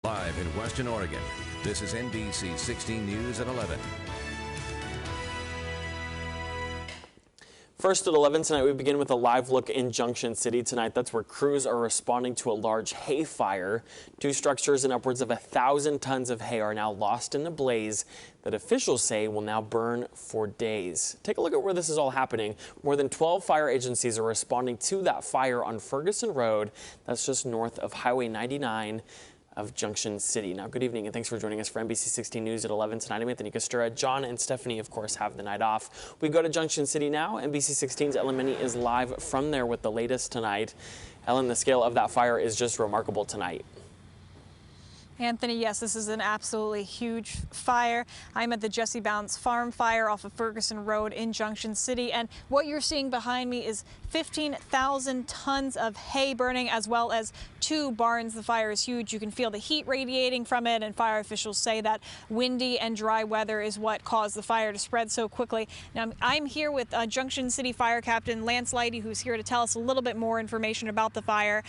Live in Western Oregon, this is NBC 16 News at 11. First at 11 tonight, we begin with a live look in Junction City tonight. That's where crews are responding to a large hay fire. Two structures and upwards of 1,000 tons of hay are now lost in a blaze that officials say will now burn for days. Take a look at where this is all happening. More than 12 fire agencies are responding to that fire on Ferguson Road. That's just north of Highway 99. Of Junction City. Now, good evening and thanks for joining us for NBC 16 News at 11 tonight. I'm Anthony Costura. John and Stephanie, of course, have the night off. We go to Junction City now. NBC 16's Ellen Minnie is live from there with the latest tonight. Ellen, the scale of that fire is just remarkable tonight. Anthony, yes, this is an absolutely huge fire. I'm at the Jesse Bounce Farm Fire off of Ferguson Road in Junction City, and what you're seeing behind me is 15,000 tons of hay burning, as well as 2 barns. The fire is huge. You can feel the heat radiating from it, and fire officials say that windy and dry weather is what caused the fire to spread so quickly. Now, I'm here with Junction City Fire Captain Lance Leidy, who's here to tell us a little bit more information about the fire.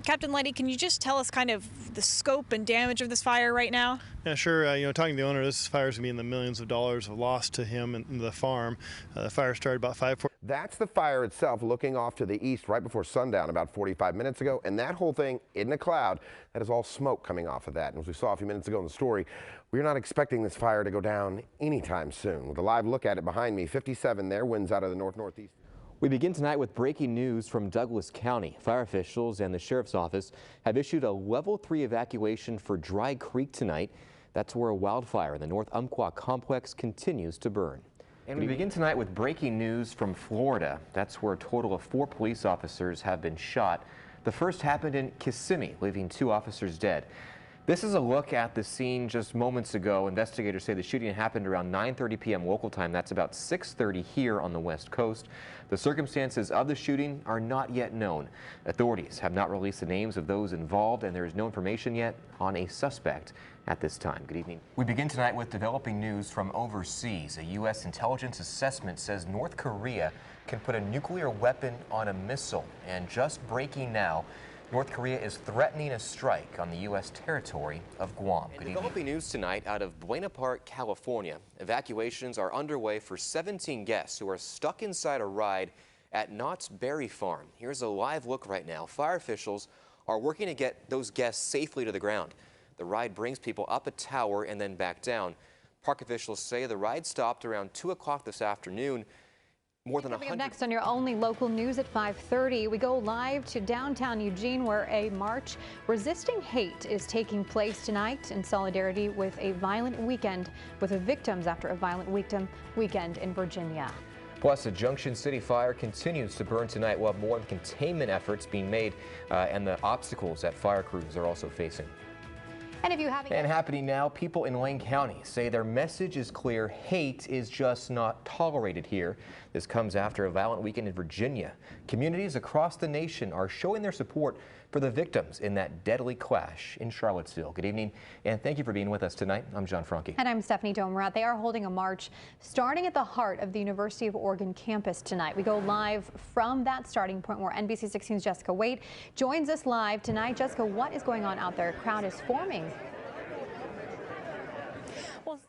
Captain Leidy, can you just tell us kind of the scope and damage of this fire right now? Yeah, sure. Talking to the owner, this fire is going to be in the millions of dollars of loss to him and the farm. The fire started about 5:40. That's the fire itself looking off to the east right before sundown about 45 minutes ago. And that whole thing in a cloud, that is all smoke coming off of that. And as we saw a few minutes ago in the story, we're not expecting this fire to go down anytime soon. With a live look at it behind me, 57 there, winds out of the north-northeast. We begin tonight with breaking news from Douglas County. Fire officials and the sheriff's office have issued a level 3 evacuation for Dry Creek tonight. That's where a wildfire in the North Umpqua complex continues to burn. And we begin tonight with breaking news from Florida. That's where a total of 4 police officers have been shot. The first happened in Kissimmee, leaving 2 officers dead. This is a look at the scene just moments ago. Investigators say the shooting happened around 9:30 p.m. local time. That's about 6:30 here on the West Coast. The circumstances of the shooting are not yet known. Authorities have not released the names of those involved, and there is no information yet on a suspect at this time. Good evening. We begin tonight with developing news from overseas. A U.S. intelligence assessment says North Korea can put a nuclear weapon on a missile. And just breaking now, North Korea is threatening a strike on the U.S. territory of Guam. Developing news tonight out of Buena Park, California. Evacuations are underway for 17 guests who are stuck inside a ride at Knott's Berry Farm. Here's a live look right now. Fire officials are working to get those guests safely to the ground. The ride brings people up a tower and then back down. Park officials say the ride stopped around 2 o'clock this afternoon. More than 100. Next on your only local news at 5:30, we go live to downtown Eugene, where a march resisting hate is taking place tonight in solidarity with a violent weekend with the victims after a violent weekend in Virginia. Plus, the Junction City fire continues to burn tonight while more containment efforts being made and the obstacles that fire crews are also facing. And if you haven't yet. And happening now, people in Lane County say their message is clear. Hate is just not tolerated here. This comes after a violent weekend in Virginia. Communities across the nation are showing their support for the victims in that deadly clash in Charlottesville. Good evening, and thank you for being with us tonight. I'm John Franke. And I'm Stephanie Domerat. They are holding a march starting at the heart of the University of Oregon campus tonight. We go live from that starting point where NBC 16's Jessica Wade joins us live tonight. Jessica, what is going on out there? A crowd is forming.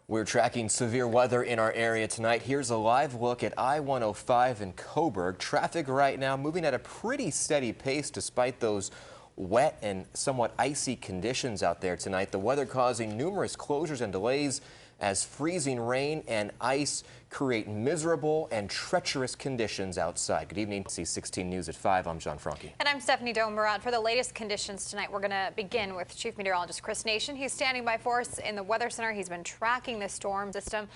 We're tracking severe weather in our area tonight. Here's a live look at I-105 in Coburg. Traffic right now moving at a pretty steady pace despite those wet and somewhat icy conditions out there tonight. The weather causing numerous closures and delays as freezing rain and ice create miserable and treacherous conditions outside. Good evening. C16 News at 5. I'm John Franke. And I'm Stephanie Domerat. For the latest conditions tonight, we're going to begin with Chief Meteorologist Chris Nation. He's standing by for us in the Weather Center. He's been tracking this storm system.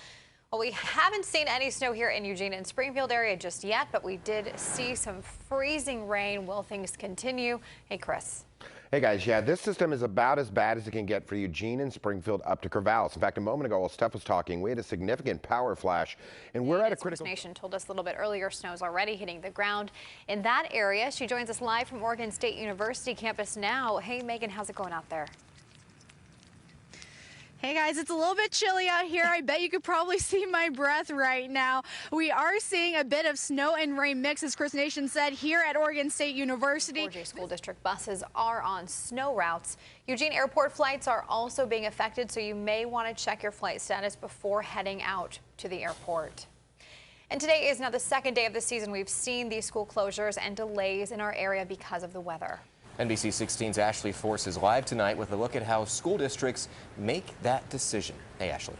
Well, we haven't seen any snow here in Eugene and Springfield area just yet, but we did see some freezing rain. Will things continue? Hey, Chris. Hey guys, yeah, this system is about as bad as it can get for Eugene and Springfield up to Corvallis. In fact, a moment ago while Steph was talking, we had a significant power flash, and we're at a critical. Nation told us a little bit earlier, snow's already hitting the ground in that area. She joins us live from Oregon State University campus now. Hey, Megan, how's it going out there? Hey guys, it's a little bit chilly out here. I bet you could probably see my breath right now. We are seeing a bit of snow and rain mix, as Chris Nation said, here at Oregon State University. 4J School District buses are on snow routes. Eugene Airport flights are also being affected, so you may want to check your flight status before heading out to the airport. And today is now the second day of the season we've seen these school closures and delays in our area because of the weather. NBC 16's Ashley Force is live tonight with a look at how school districts make that decision. Hey, Ashley.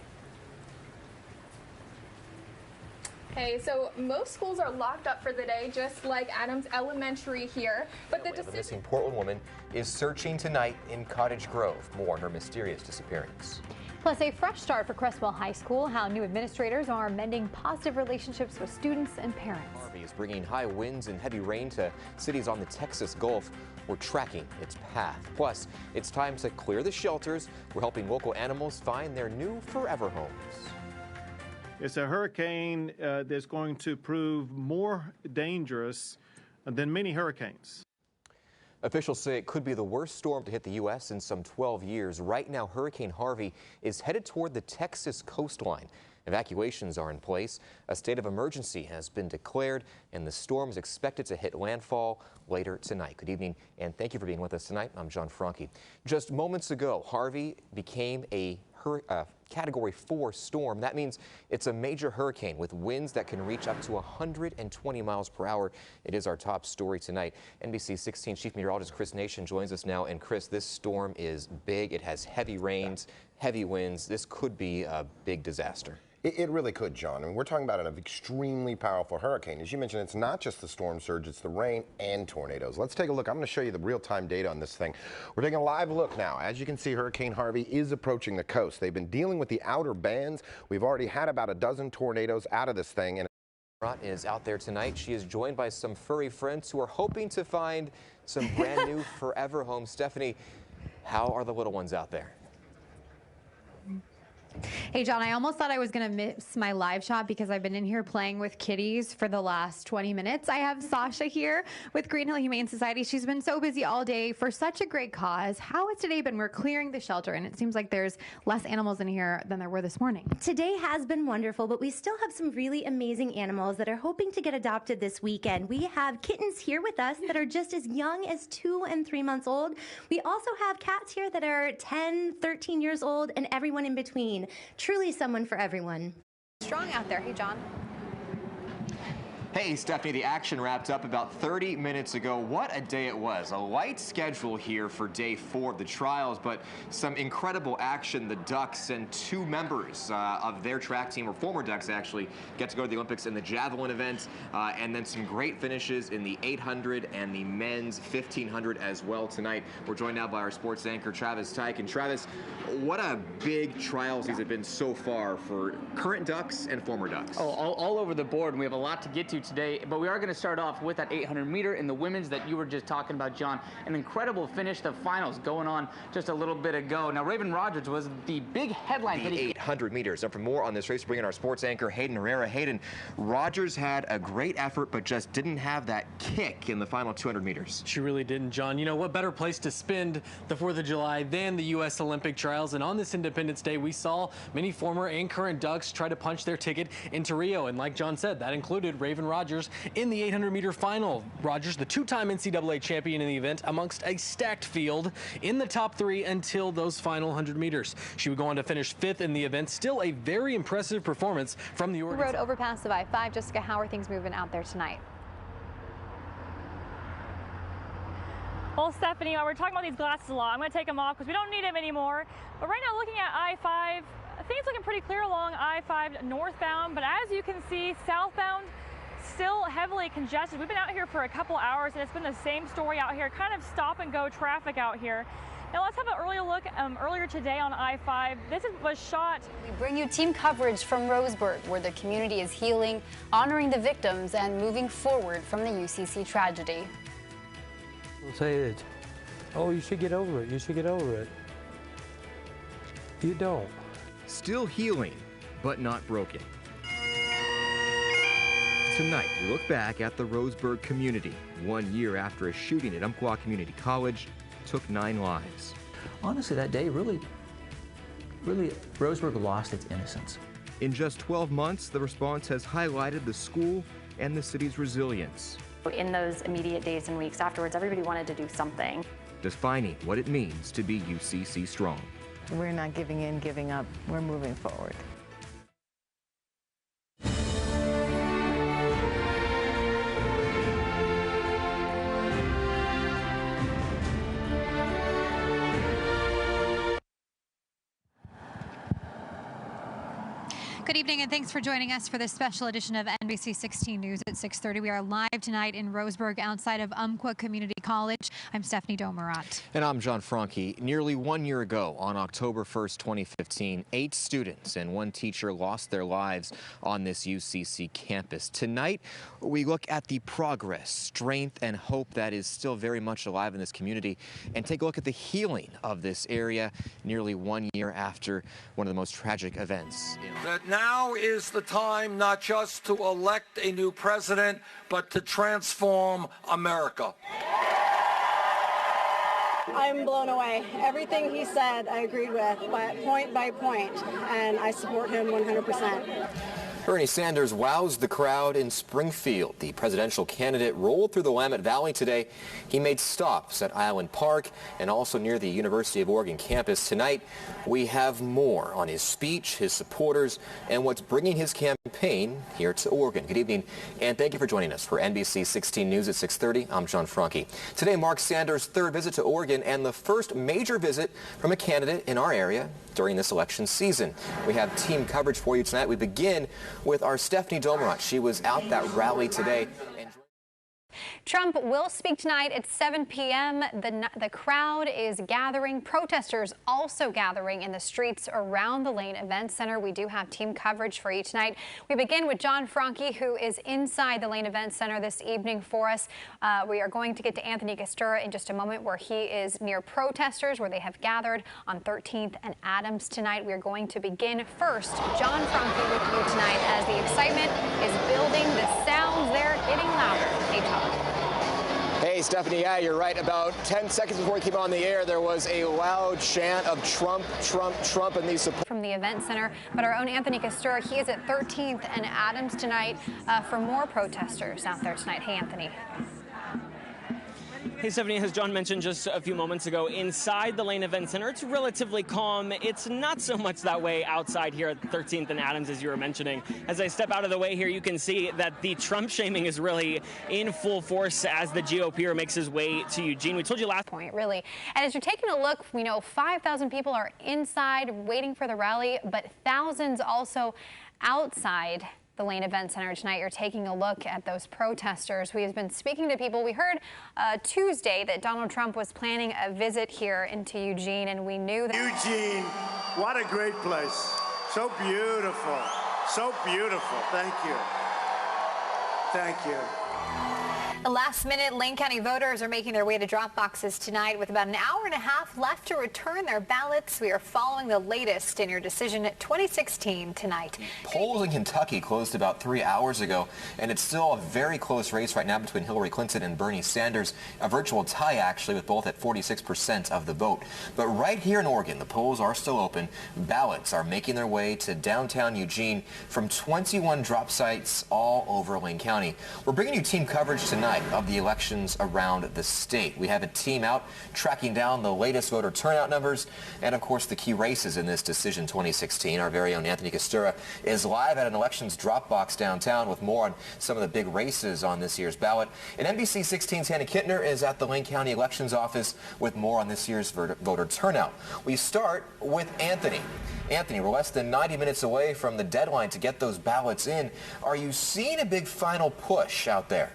Hey, so most schools are locked up for the day, just like Adams Elementary here. But the missing Portland woman is searching tonight in Cottage Grove. More on her mysterious disappearance. Plus, a fresh start for Crestwell High School, how new administrators are mending positive relationships with students and parents. Harvey is bringing high winds and heavy rain to cities on the Texas Gulf. We're tracking its path. Plus, it's time to clear the shelters. We're helping local animals find their new forever homes. It's a hurricane that's going to prove more dangerous than many hurricanes. Officials say it could be the worst storm to hit the U.S. in some 12 years. Right now, Hurricane Harvey is headed toward the Texas coastline. Evacuations are in place. A state of emergency has been declared, and the storm is expected to hit landfall later tonight. Good evening, and thank you for being with us tonight. I'm John Franke. Just moments ago, Harvey became a Category 4 storm. That means it's a major hurricane with winds that can reach up to 120 miles per hour. It is our top story tonight. NBC 16 Chief Meteorologist Chris Nation joins us now. And Chris, this storm is big. It has heavy rains, heavy winds. This could be a big disaster. It really could, John. I mean, we're talking about an extremely powerful hurricane. As you mentioned, it's not just the storm surge, it's the rain and tornadoes. Let's take a look. I'm going to show you the real-time data on this thing. We're taking a live look now. As you can see, Hurricane Harvey is approaching the coast. They've been dealing with the outer bands. We've already had about a dozen tornadoes out of this thing. And is out there tonight. She is joined by some furry friends who are hoping to find some brand new forever homes. Stephanie, how are the little ones out there? Hey, John, I almost thought I was going to miss my live shot because I've been in here playing with kitties for the last 20 minutes. I have Sasha here with Green Hill Humane Society. She's been so busy all day for such a great cause. How has today been? We're clearing the shelter, and it seems like there's less animals in here than there were this morning. Today has been wonderful, but we still have some really amazing animals that are hoping to get adopted this weekend. We have kittens here with us that are just as young as 2 and 3 months old. We also have cats here that are 10, 13 years old, and everyone in between. Truly someone for everyone. Strong out there. Hey, John. Hey, Stephanie, the action wrapped up about 30 minutes ago. What a day it was. A light schedule here for day 4 of the trials, but some incredible action. The Ducks and 2 members of their track team, or former Ducks actually, get to go to the Olympics in the javelin event, and then some great finishes in the 800 and the men's 1500 as well tonight. We're joined now by our sports anchor, Travis Tyke. And Travis, what a big trials these have been so far for current Ducks and former Ducks. Oh, all over the board, and we have a lot to get to today, but we are going to start off with that 800 meter in the women's that you were just talking about, John. An incredible finish, the finals going on just a little bit ago. Now, Raven Rogers was the big headline. The 800 meters. And for more on this race, bring in our sports anchor, Hayden Herrera. Hayden, Rogers had a great effort, but just didn't have that kick in the final 200 meters. She really didn't, John. You know, what better place to spend the 4th of July than the U.S. Olympic trials? And on this Independence Day, we saw many former and current Ducks try to punch their ticket into Rio. And like John said, that included Raven Rogers in the 800-meter final. Rogers, the 2-time NCAA champion in the event, amongst a stacked field, in the top 3 until those final 100 meters. She would go on to finish 5th in the event. Still a very impressive performance from the Oregon road overpass of I-5. Jessica, how are things moving out there tonight? Well, Stephanie, we're talking about these glasses a lot. I'm going to take them off because we don't need them anymore. But right now, looking at I-5, things looking pretty clear along I-5 northbound. But as you can see, southbound, still heavily congested. We've been out here for a couple hours, and it's been the same story out here, kind of stop-and-go traffic out here. Now let's have an earlier look earlier today on I-5. This was shot. We bring you team coverage from Roseburg, where the community is healing, honoring the victims, and moving forward from the UCC tragedy. We'll say it. Oh, you should get over it. You should get over it. You don't. Still healing, but not broken. Tonight, we look back at the Roseburg community, 1 year after a shooting at Umpqua Community College took 9 lives. Honestly, that day really really, Roseburg lost its innocence. In just 12 months, the response has highlighted the school and the city's resilience. In those immediate days and weeks afterwards, everybody wanted to do something. Defining what it means to be UCC strong. We're not giving in, giving up. We're moving forward. Good evening and thanks for joining us for this special edition of NBC 16 News at 6:30. We are live tonight in Roseburg outside of Umpqua Community College. I'm Stephanie Domerat. And I'm John Franke. Nearly 1 year ago, on October 1st, 2015, 8 students and 1 teacher lost their lives on this UCC campus. Tonight, we look at the progress, strength, and hope that is still very much alive in this community and take a look at the healing of this area nearly 1 year after one of the most tragic events. That now is the time not just to elect a new president, but to transform America. I'm blown away. Everything he said, I agreed with, but point by point, and I support him 100%. Bernie Sanders wows the crowd in Springfield. The presidential candidate rolled through the Willamette Valley today. He made stops at Island Park and also near the University of Oregon campus. Tonight, we have more on his speech, his supporters, and what's bringing his campaign here to Oregon. Good evening, and thank you for joining us for NBC 16 News at 6:30. I'm John Franke. Today marks Sanders' 3rd visit to Oregon and the first major visit from a candidate in our area during this election season. We have team coverage for you tonight. We begin with our Stephanie Domerat. She was out that rally today. Trump will speak tonight at 7 p.m. The crowd is gathering. Protesters also gathering in the streets around the Lane Event Center. We do have team coverage for you tonight. We begin with John Franke, who is inside the Lane Event Center this evening for us. We are going to get to Anthony Costura in just a moment, where he is near protesters, where they have gathered on 13th and Adams tonight. We are going to begin first, John Franke, with you tonight as the excitement is building. The sounds there getting louder. Hey, Tom. Hey, Stephanie, yeah, you're right. About 10 seconds before we came on the air, there was a loud chant of Trump, Trump, Trump, and these support from the event center. But our own Anthony Costura, he is at 13th and Adams tonight for more protesters out there tonight. Hey, Anthony. Hey, Stephanie, as John mentioned just a few moments ago, inside the Lane Event Center, it's relatively calm. It's not so much that way outside here at 13th and Adams, as you were mentioning. As I step out of the way here, you can see that the Trump shaming is really in full force as the GOPer makes his way to Eugene. We told you last point, really. And as you're taking a look, we know 5,000 people are inside waiting for the rally, but thousands also outside the Lane Event Center tonight. You're taking a look at those protesters. We have been speaking to people. We heard Tuesday that Donald Trump was planning a visit here into Eugene, and we knew that. Eugene, what a great place. So beautiful. So beautiful. Thank you. Thank you. The last minute, Lane County voters are making their way to drop boxes tonight with about an hour and a half left to return their ballots. We are following the latest in your decision 2016 tonight. Polls in Kentucky closed about 3 hours ago, and it's still a very close race right now between Hillary Clinton and Bernie Sanders. A virtual tie, actually, with both at 46% of the vote. But right here in Oregon, the polls are still open. Ballots are making their way to downtown Eugene from 21 drop sites all over Lane County. We're bringing you team coverage tonight of the elections around the state. We have a team out tracking down the latest voter turnout numbers and, of course, the key races in this decision 2016. Our very own Anthony Costura is live at an elections drop box downtown with more on some of the big races on this year's ballot. And NBC 16's Hannah Kittner is at the Lane County Elections Office with more on this year's voter turnout. We start with Anthony. Anthony, we're less than 90 minutes away from the deadline to get those ballots in. Are you seeing a big final push out there?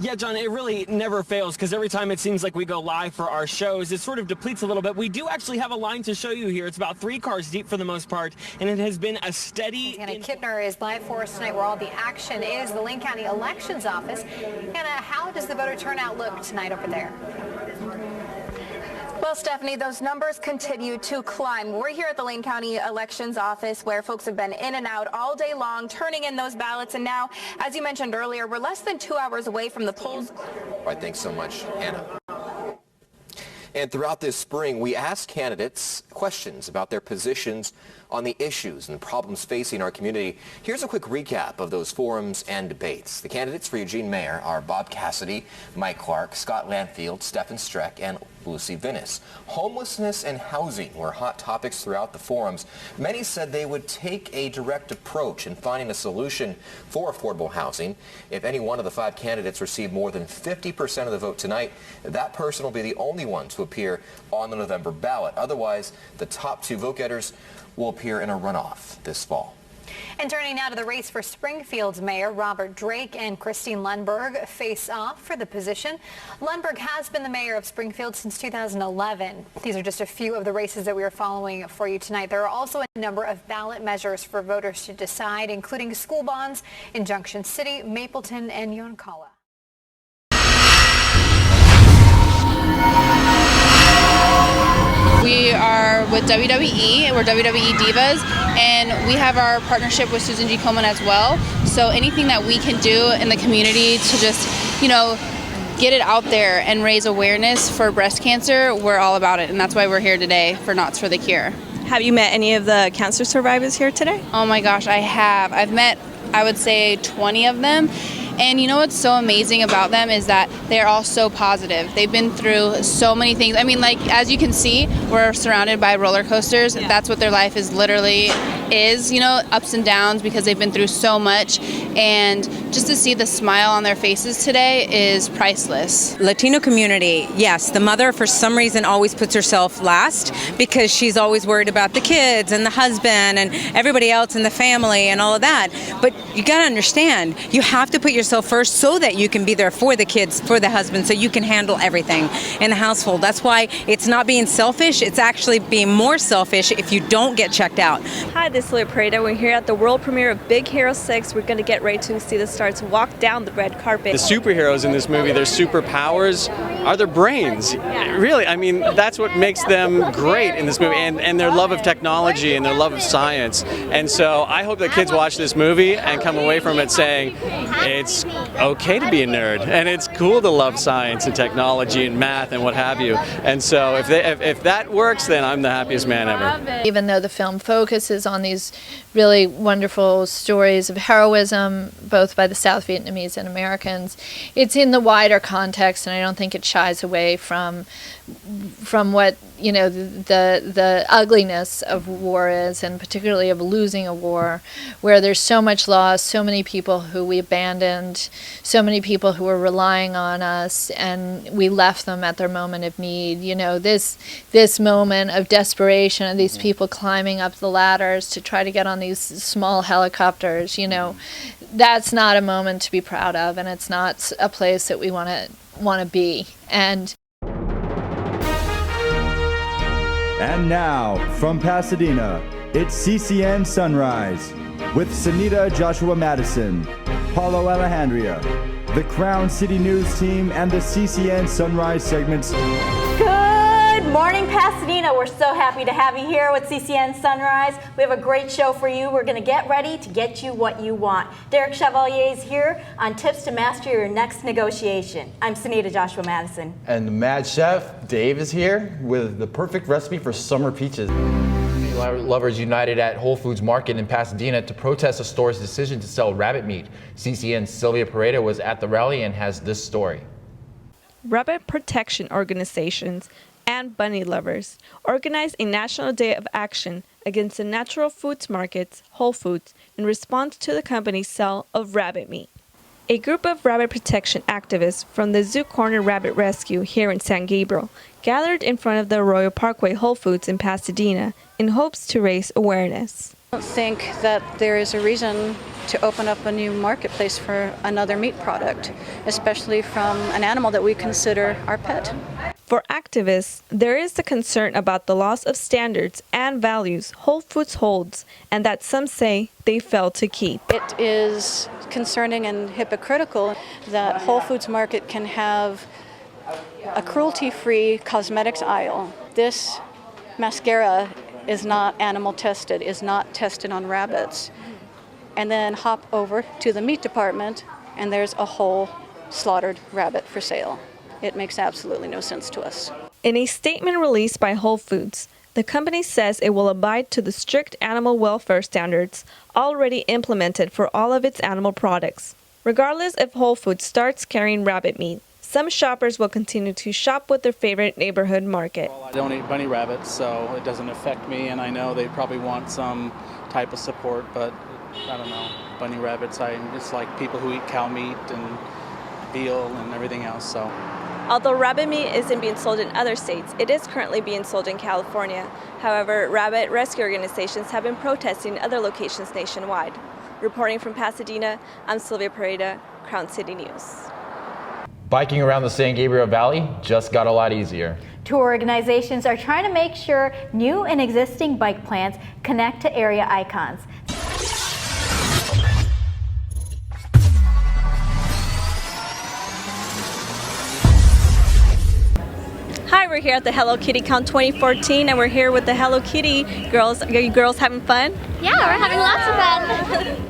Yeah, John, it really never fails because every time it seems like we go live for our shows, it sort of depletes a little bit. We do actually have a line to show you here. It's about 3 cars deep for the most part, and it has been a steady... Hannah Kittner is live for us tonight where all the action is, the Lane County Elections Office. Hannah, how does the voter turnout look tonight over there? Well, Stephanie, those numbers continue to climb. We're here at the Lane County Elections Office where folks have been in and out all day long, turning in those ballots. And now, as you mentioned earlier, we're less than 2 hours away from the polls. All right, thanks so much, Hannah. And throughout this spring, we asked candidates questions about their positions on the issues and problems facing our community. Here's a quick recap of those forums and debates. The candidates for Eugene Mayor are Bob Cassidy, Mike Clark, Scott Landfield, Stephen Streck, and Lucy Vinnis. Homelessness and housing were hot topics throughout the forums. Many said they would take a direct approach in finding a solution for affordable housing. If any one of the 5 candidates receive more than 50% of the vote tonight, that person will be the only one to appear on the November ballot. Otherwise, the top 2 vote-getters will appear in a runoff this fall. And turning now to the race for Springfield's mayor, Robert Drake and Christine Lundberg face off for the position. Lundberg has been the mayor of Springfield since 2011. These are just a few of the races that we are following for you tonight. There are also a number of ballot measures for voters to decide, including school bonds in Junction City, Mapleton, and Yoncalla. We are with WWE, we're WWE Divas, and we have our partnership with Susan G. Komen as well. So anything that we can do in the community to just, get it out there and raise awareness for breast cancer, we're all about it. And that's why we're here today for Knots for the Cure. Have you met any of the cancer survivors here today? Oh my gosh, I have. I've met, I would say, 20 of them. And you know what's so amazing about them is that they're all so positive. They've been through so many things. I mean, like, as you can see, we're surrounded by roller coasters. Yeah. That's what their life is literally is, ups and downs, because they've been through so much. And just to see the smile on their faces today is priceless. Latino community, yes, the mother for some reason always puts herself last because she's always worried about the kids and the husband and everybody else in the family and all of that. But you got to understand, you have to put yourself first so that you can be there for the kids, for the husband, so you can handle everything in the household. That's why it's not being selfish, it's actually being more selfish if you don't get checked out. Hi, this is Silvia Pereida. We're here at the world premiere of Big Hero 6. We're going to get ready to see the stars walk down the red carpet. The superheroes in this movie, their superpowers are their brains. Yeah. Really, I mean, that's what makes them great in this movie, and their love of technology and their love of science. And so I hope that kids watch this movie and come away from it saying it's okay to be a nerd and it's cool to love science and technology and math and what have you. And so if that works, then I'm the happiest man ever. Even though the film focuses on these really wonderful stories of heroism, both by the South Vietnamese and Americans, it's in the wider context, and I don't think it shies away from what the ugliness of war is, and particularly of losing a war, where there's so much loss, so many people who we abandoned, so many people who were relying on us, and we left them at their moment of need. This moment of desperation of these people climbing up the ladders to try to get on these small helicopters, that's not a moment to be proud of, and it's not a place that we want to be. And now, from Pasadena, it's CCN Sunrise with Sunita Joshua Madison, Paulo Alejandria, the Crown City News team, and the CCN Sunrise segments. Good morning, Pasadena. We're so happy to have you here with CCN Sunrise. We have a great show for you. We're going to get ready to get you what you want. Derek Chevalier is here on tips to master your next negotiation. I'm Sunita Joshua Madison. And the Mad Chef, Dave, is here with the perfect recipe for summer peaches. Lovers united at Whole Foods Market in Pasadena to protest the store's decision to sell rabbit meat. CCN's Silvia Pereida was at the rally and has this story. Rabbit protection organizations and bunny lovers organized a national day of action against the natural foods markets, Whole Foods, in response to the company's sale of rabbit meat. A group of rabbit protection activists from the Zoo Corner Rabbit Rescue here in San Gabriel gathered in front of the Arroyo Parkway Whole Foods in Pasadena in hopes to raise awareness. I don't think that there is a reason to open up a new marketplace for another meat product, especially from an animal that we consider our pet. For activists, there is the concern about the loss of standards and values Whole Foods holds, and that some say they fail to keep. It is concerning and hypocritical that Whole Foods Market can have a cruelty-free cosmetics aisle. This mascara is not animal tested, is not tested on rabbits. And then hop over to the meat department and there's a whole slaughtered rabbit for sale. it makes absolutely no sense to us. In a statement released by Whole Foods, the company says it will abide to the strict animal welfare standards already implemented for all of its animal products. Regardless if Whole Foods starts carrying rabbit meat, some shoppers will continue to shop with their favorite neighborhood market. I don't eat bunny rabbits, so it doesn't affect me, and I know they probably want some type of support, but I don't know. Bunny rabbits, it's like people who eat cow meat and veal and everything else, so. Although rabbit meat isn't being sold in other states, it is currently being sold in California. However, rabbit rescue organizations have been protesting in other locations nationwide. Reporting from Pasadena, I'm Silvia Pereida, Crown City News. Biking around the San Gabriel Valley just got a lot easier. Tour organizations are trying to make sure new and existing bike plans connect to area icons. Hi, we're here at the Hello Kitty Con 2014, and we're here with the Hello Kitty girls. Are you girls having fun? Yeah, we're having lots of fun.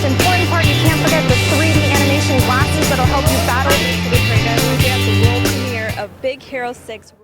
Important part, you can't forget the 3D animation glasses that'll help you battle. We're at the world premiere of Big Hero 6.